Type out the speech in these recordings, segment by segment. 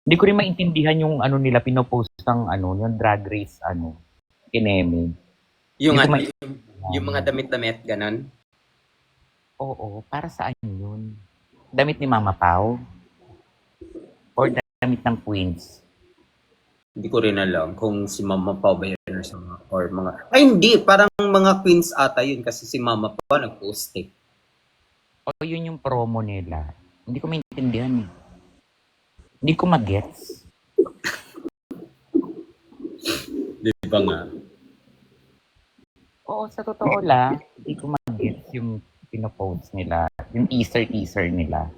Hindi ko rin maintindihan yung ano nila, pinopost ng ano, yung drag race, ano, kineme. Yung Hindi ko ano, yung maintindihan. mga damit-damit, ganon. Oo, para saan yun? Damit ni Mama Pao? Or damit ng Queens? Hindi ko rin alam kung si Mama Pao ba yun or mga... Ay, hindi. Parang mga queens ata yun kasi si Mama Pao nag-post eh. O yun yung promo nila? Hindi ko maintindihan eh. Hindi ko magets. Di ba nga? Oo, sa totoo lang, hindi ko magets yung pinopost nila. Yung teaser nila.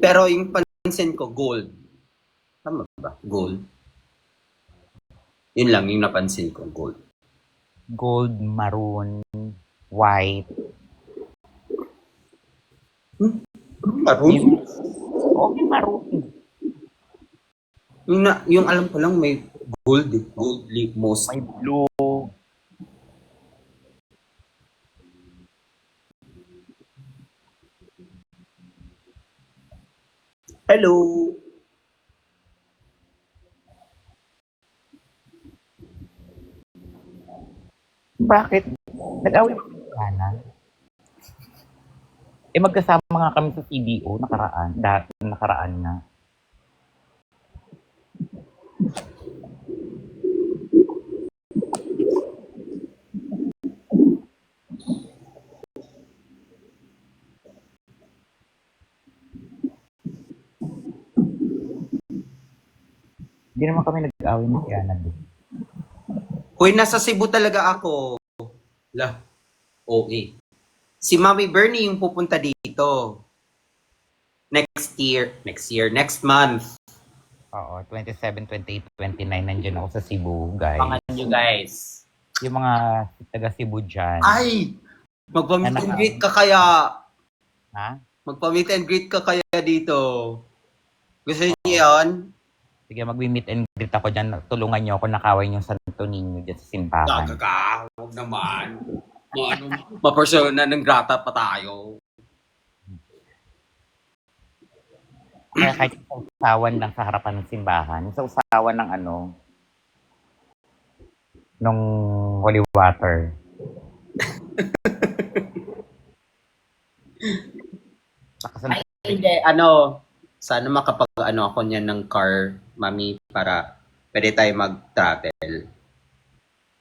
Pero yung pansin ko, gold. Tama ba? Gold. Yun lang yung napansin ko, gold. Gold, maroon, white. Maroon? Yung maroon. Yung alam ko lang may gold eh. Gold leaf most. May blue. Hello! Bakit? Nag-away ba kayo sana? Eh magkasama nga kami sa CDO nakaraan na. Hindi naman kami nag-away ni Kiana doon. Hoy, nasa Cebu talaga ako. Lah, okay. Si Mami Bernie yung pupunta dito. Next month. Oo, 27, 28, 29, nandiyan ako sa Cebu, guys. Pangan nyo guys. Yung mga taga Cebu dyan. Ay! Magpa-meet and greet ka kaya. Ha? Magpa-meet and greet ka kaya dito. Gusto niyo yan? Sige, mag-meet and greet ako dyan. Tulungan niyo ako nakaway yung Santo Niño dyan sa simbahan. Gagaga. Huwag naman. Ma-persona ng grata pa tayo. Kaya kahit sa usawan lang sa harapan ng simbahan, sa usawan ng ano, nung holy water. Ay, hindi. Sana makapag-ano ako niyan ng car, mami, para pwede tayo mag-travel.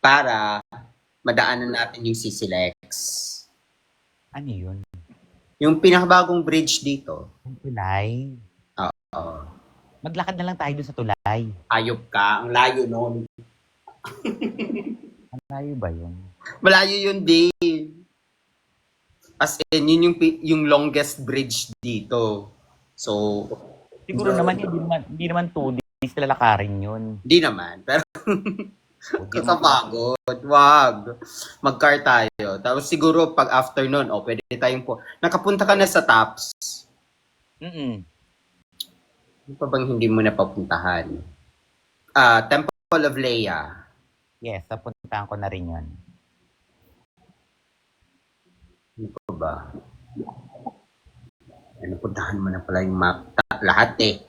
Para madaanan natin yung CCLEX. Ano yun? Yung pinakabagong bridge dito. Yung tulay. Oo. Maglakad na lang tayo dun sa tulay. Ayop ka. Ang layo nun. Ang layo ba yun? Malayo yun din. As in, yun yung longest bridge dito. So, Siguro naman, hindi naman 2 days lalakarin yun. Di naman. Pero, Hindi naman- kasapagod. Wag. Mag-car tayo. Tapos siguro pag afternoon, pwede tayong po. Nakapunta ka na sa Taps. Mm-mm. Ano pa bang hindi mo napapuntahan? Temple of Leia. Yes, napuntahan ko na rin yun. Ano pa ba? Napuntahan mo na pala yung map. Lahat eh.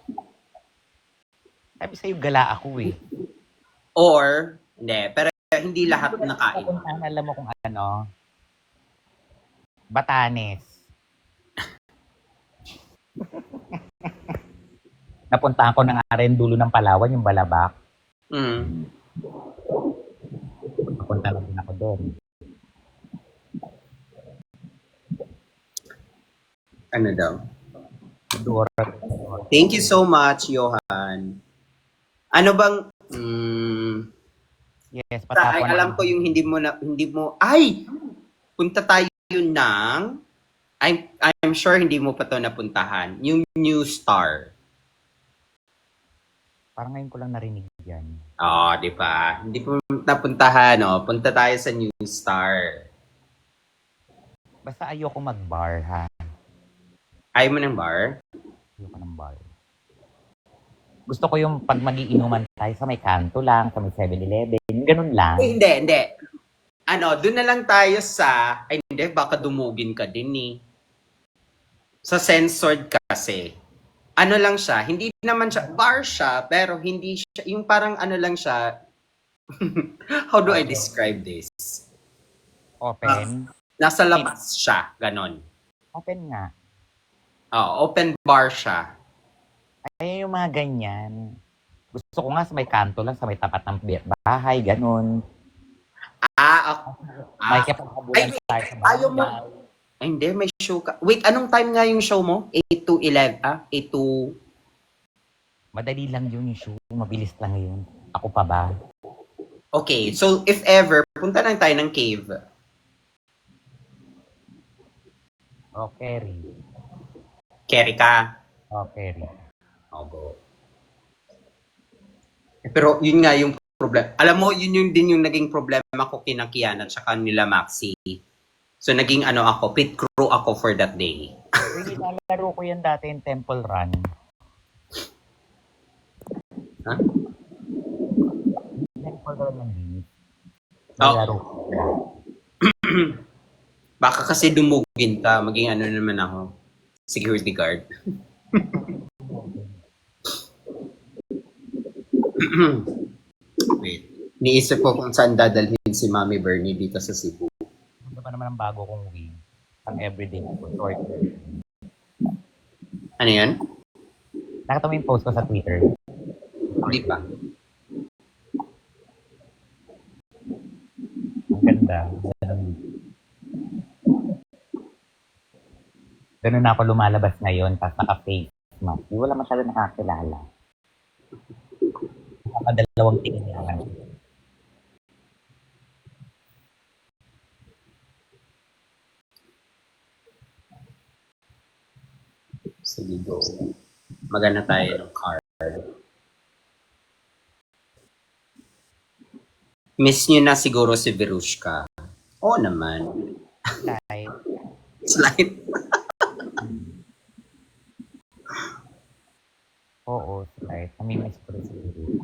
Sabi sa'yo, gala ako eh. Or, hindi. Pero hindi lahat nakain. Napuntahan, alam mo kung ano? Batanes. Napuntahan ko na nga rin dulo ng Palawan, yung Balabak. Mm. Napunta na din ako doon. Ano daw? Dora. Thank you so much, Johan. Ano bang... Yes, ay, alam ko yung hindi mo... Ay! Punta tayo ng... I'm sure hindi mo pa to napuntahan. Yung New Star. Parang ngayon ko lang narinig yan. Di ba? Hindi po napuntahan, no? Punta tayo sa New Star. Basta ayoko mag-bar, ha? Ayaw mo ng bar? Ayoko ng bar. Gusto ko yung pag magiinuman tayo sa may kanto lang, sa may 7-Eleven, ganun lang. Hindi. Doon na lang tayo sa... Ay, hindi, baka dumugin ka din, eh. Sa censored kasi, ano lang siya, hindi naman siya, bar siya, pero hindi siya, yung parang ano lang siya, how do I describe this? Open. Nasa labas siya, ganon. Open nga. Open bar siya. Ay, yung mga ganyan. Gusto ko nga sa may kanto lang, sa may tapat ng bahay, ganun. May kapaghabulan Ay, tayo sa ayaw mo. bahay. Ay, hindi, may show ka. Wait, anong time nga yung show mo? 8 to 11, 8 to... Madali lang yun yung show. Mabilis lang yun. Ako pa ba? Okay, so if ever, punta lang tayo ng cave. Okay, Ri. Carry ka. Okay, Ri. Go. Pero yun nga yung problem. Alam mo, yun yung din yung naging problema ko kina Kian at saka nila Maxi. So naging ano ako, pit crew ako for that day. Really, nalaro ko yan dati yung Temple Run. Ha? Temple Run ng Beach. Oo. Nalaro ko. Baka kasi dumugin ka, maging ano naman ako, security guard. Wait. Niisip ko kung saan dadalhin si Mami Bernie dito sa Cebu. Ano ba naman ang bago kong wing? Ang everyday ko. Short. Ano yan? Nakita mo yung post ko sa Twitter. Hindi pa. Ang ganda. Ganun na ako lumalabas ngayon, tapos naka-face mask. Wala masyado nakakilala. Nakadalawang tingin lang. Sige, go. Magana tayo ng card. Miss nyo na siguro si Verushka. Oo naman. Slide. Slide. Oo, slide. Namimiss ko rin siguro.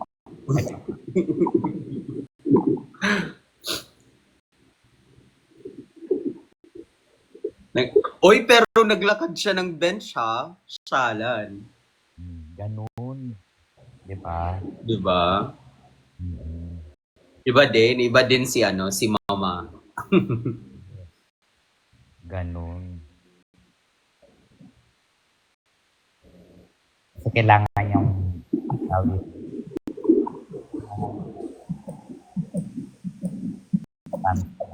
Oy, pero naglakad siya ng bench ha. Shalan. Ganun. Diba? Diba? Mm-hmm. Iba din si ano, si Mama. Ganun. Kasi kailangan yung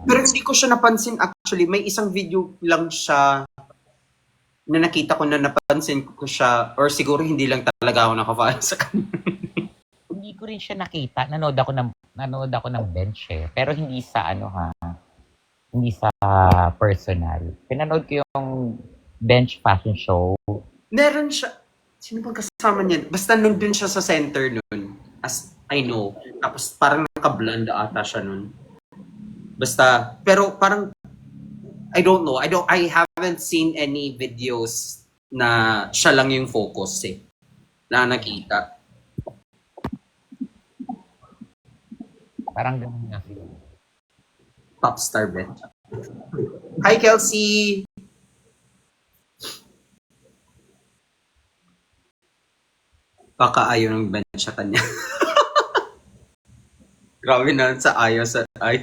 pero hindi ko siya napansin actually. May isang video lang siya na nakita ko na napansin ko siya or siguro hindi lang talaga ako naka-follow sa kanya. Hindi ko rin siya nakita. Nanood ako ng bench eh. Pero hindi sa ano ha. Hindi sa personal. Pinanood ko yung bench fashion show. Meron siya. Sino bang kasama niya? Basta nandun siya sa center nun. As I know. Tapos parang naka-blonde ata siya nun. Basta, pero parang, I don't know. I haven't seen any videos na siya lang yung focus eh. Na nakita. Parang ganun nga siguro. Popstar bench. Hi, Kelsey! Baka ayaw ng bench sa kanya. Grabe na sa ayaw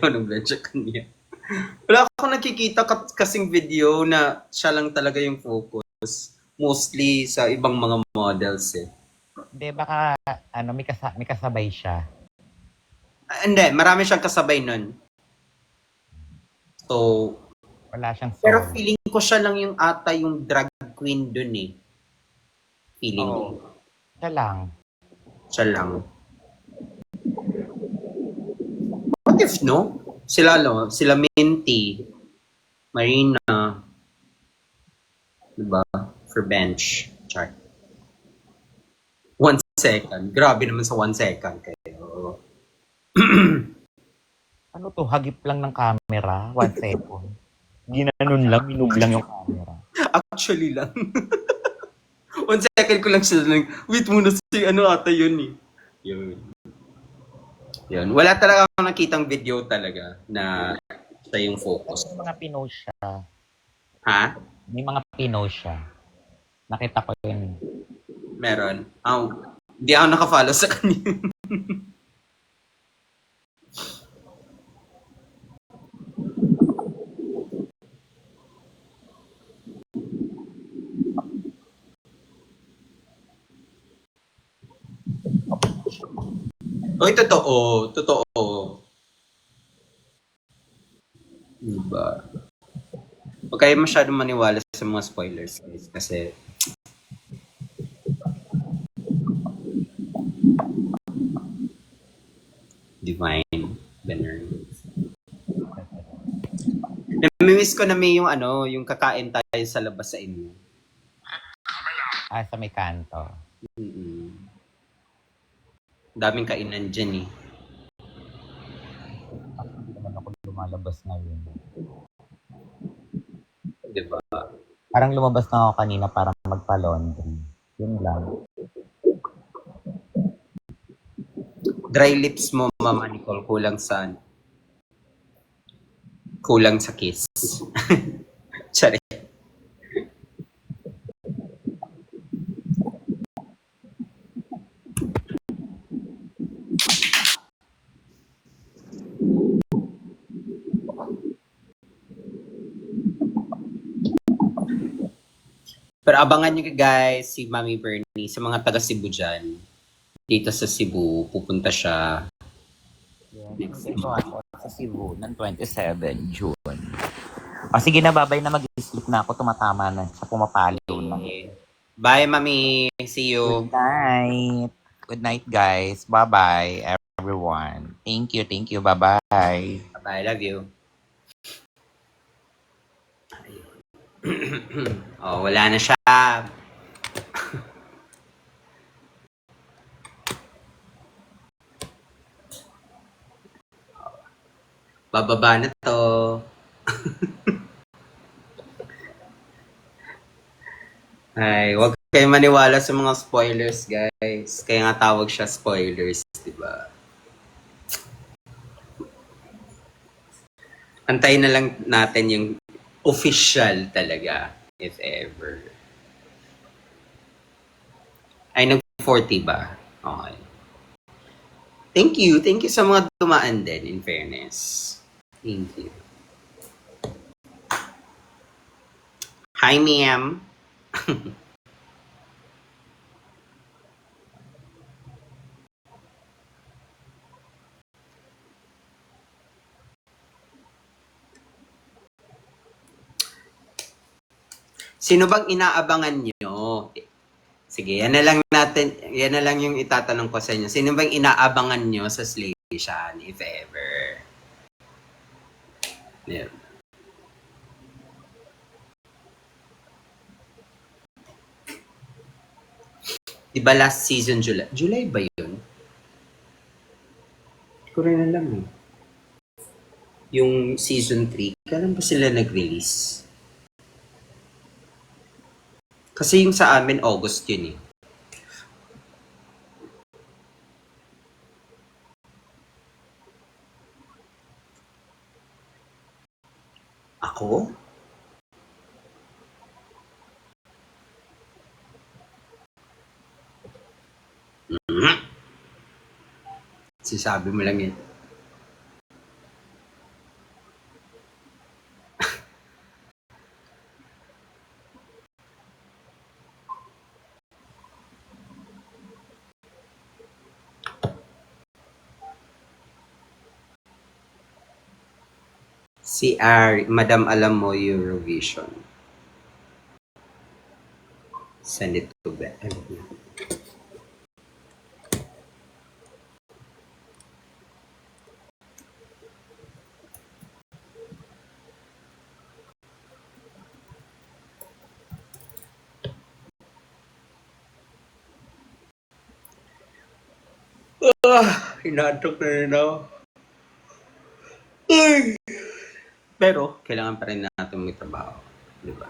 ng bench sa kanya. Wala akong nakikita kasing video na siya lang talaga yung focus. Mostly sa ibang mga models eh. Hindi, baka ano, may kasabay siya. Hindi, marami siyang kasabay nun. So, wala siyang solo. Pero feeling ko siya lang yung ata yung drag queen dun eh. Feeling ko. Siya lang. Siya lang. What if no? Sila Minty, Marina, diba? For bench. Chart. 1 second. Grabe naman sa 1 second kayo. Ano to? Hagip lang ng camera. 1 second. Ginanon lang. Minug lang yung camera. Actually lang. 1 second ko lang sila lang. Wait muna si ano ata yun eh. Yun. Wala talaga akong nakitang video talaga na siya yung focus. May mga pinost siya. Ha? May mga pinost siya. Nakita ko yun. Meron. Hindi ako nakafollow sa kanya. Oy, totoo. Totoo. Diba? Huwag kayo masyadong maniwala sa mga spoilers, guys. Kasi, divine. Banner. Namimiss ko na may yung yung kakain tayo sa labas sa inyo. Sa may kanto. Mm-mm. Daming kainan dyan eh. Hindi naman ako lumalabas ngayon. Diba? Parang lumabas na ako kanina para magpa-laundry. Yun lang. Dry lips mo, Mama Nicole, kulang sa kiss. Sorry. Pero abangan nyo guys, si Mami Bernie, sa mga taga Cebu dyan. Dito sa Cebu, pupunta siya. Next ko ako sa Cebu ng 27 June. Sige na, babay na, mag-sleep na ako. Tumatama na. Sa pumapalo na. Bye, Mami. See you. Good night. Good night, guys. Bye-bye, everyone. Thank you. Bye-bye. Bye, love you. Oh, wala na siya. Bababa na to. Ay, wag kayo maniwala sa mga spoilers, guys. Kaya nga tawag siya spoilers, di ba? Antayin na lang natin yung official talaga, if ever. Ay, nag-40 ba? Okay. Thank you sa mga dumaan din, in fairness. Thank you. Hi, ma'am. Sino bang inaabangan nyo? Sige, yan na lang yung itatanong ko sa inyo. Sino bang inaabangan nyo sa Slaysian, if ever? Yeah. Diba last season, July? July ba yun? Hindi ko rin alam eh. Yung season 3, kailan ba sila nag-release? Kasi yung sa amin, August yun eh. Ako? Sisabi mo lang yun. Si R, Madam alam mo Eurovision. Send it to Beth. Inaantok na rin ako. Pero, kailangan pa rin natin may trabaho. Di ba?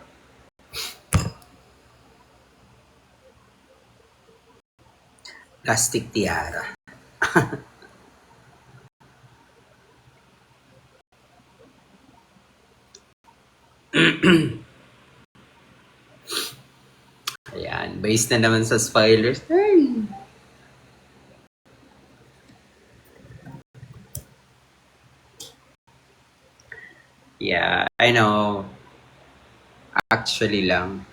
Plastic tiara. Base na naman sa spoilers. Ay. Yeah, I know. Actually lang.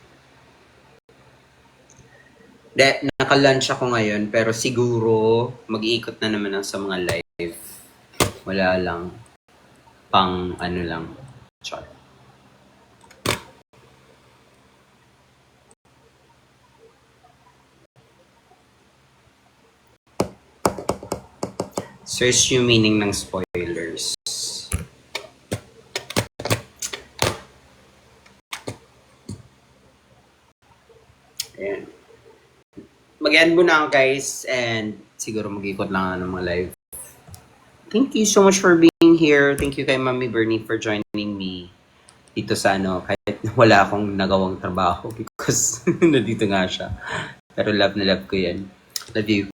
Naka-lunch ako ngayon, pero siguro mag-iikot na naman sa mga live. Wala lang. Pang ano lang. Char. Search yung meaning ng spoilers. Ayan. Mag-end muna ako guys and siguro mag-ikot lang ako ng mga live. Thank you so much for being here. Thank you kay Mami Bernie for joining me dito sa kahit wala akong nagawang trabaho because nandito nga siya. Pero love na love ko yan. Love you.